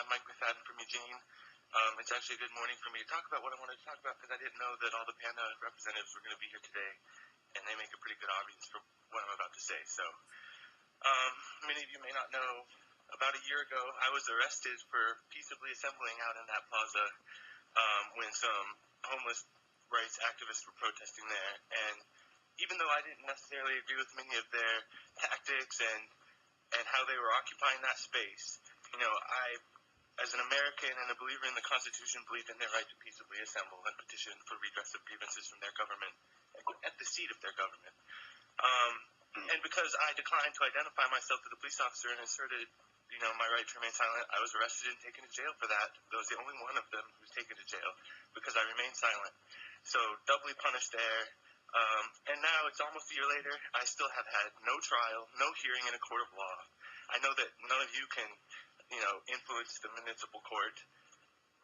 I'm Mike McFadden from Eugene. It's actually a good morning for me to talk about what I wanted to talk about because I didn't know that all the PANDA representatives were going to be here today, and they make a pretty good audience for what I'm about to say. So, many of you may not know, about a year ago, I was arrested for peaceably assembling out in that plaza when some homeless rights activists were protesting there. And even though I didn't necessarily agree with many of their tactics and how they were occupying that space, I, as an American and a believer in the Constitution, believed in their right to peaceably assemble and petition for redress of grievances from their government at the seat of their government. And because I declined to identify myself to the police officer and asserted, my right to remain silent, I was arrested and taken to jail for that. I was the only one of them who was taken to jail because I remained silent. So doubly punished there. And now it's almost a year later. I still have had no trial, no hearing in a court of law. I know that none of you can, influence the municipal court,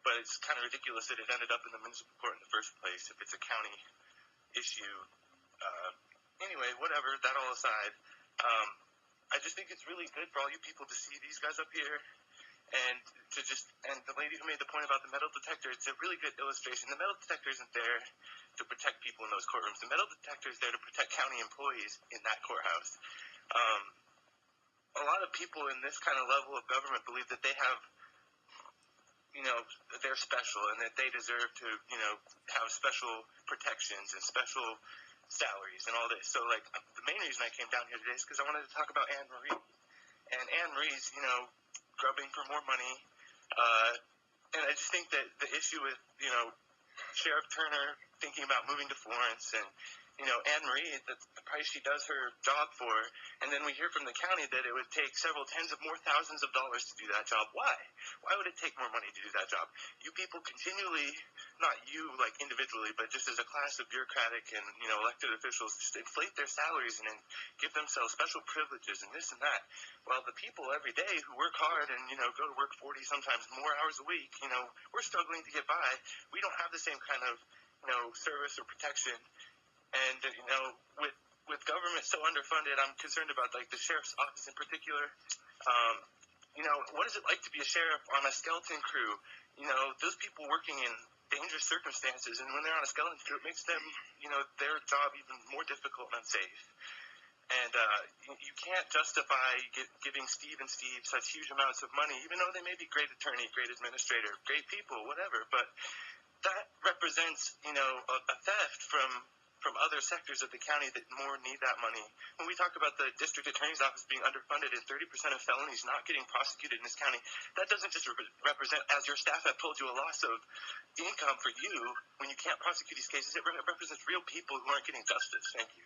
but it's kind of ridiculous that it ended up in the municipal court in the first place if it's a county issue. Anyway, whatever, that all aside, I just think it's really good for all you people to see these guys up here and the lady who made the point about the metal detector, it's a really good illustration. The metal detector isn't there to protect people in those courtrooms. The metal detector is there to protect county employees in that courthouse. A lot of people in this kind of level of government believe that they have, they're special and that they deserve to, have special protections and special salaries and all this. So, the main reason I came down here today is because I wanted to talk about Anne Marie. And Anne Marie's, grubbing for more money. And I just think that the issue with, Sheriff Turner thinking about moving to Florence and, Anne Marie, the price she does her job for, and then we hear from the county that it would take several tens of more thousands of dollars to do that job. Why? Why would it take more money to do that job? You people continually, not you individually, but just as a class of bureaucratic and, elected officials, just inflate their salaries and then give themselves special privileges and this and that. While the people every day who work hard and, go to work 40, sometimes more hours a week, we're struggling to get by. We don't have the same kind of, service or protection. And, with government so underfunded, I'm concerned about, the sheriff's office in particular. What is it like to be a sheriff on a skeleton crew? Those people working in dangerous circumstances, and when they're on a skeleton crew, it makes them, their job even more difficult and unsafe. And you can't justify giving Steve and Steve such huge amounts of money, even though they may be great attorney, great administrator, great people, whatever. But that represents, a theft from other sectors of the county that more need that money. When we talk about the district attorney's office being underfunded and 30% of felonies not getting prosecuted in this county, that doesn't just represent, as your staff have told you, a loss of income for you when you can't prosecute these cases. It represents real people who aren't getting justice. Thank you.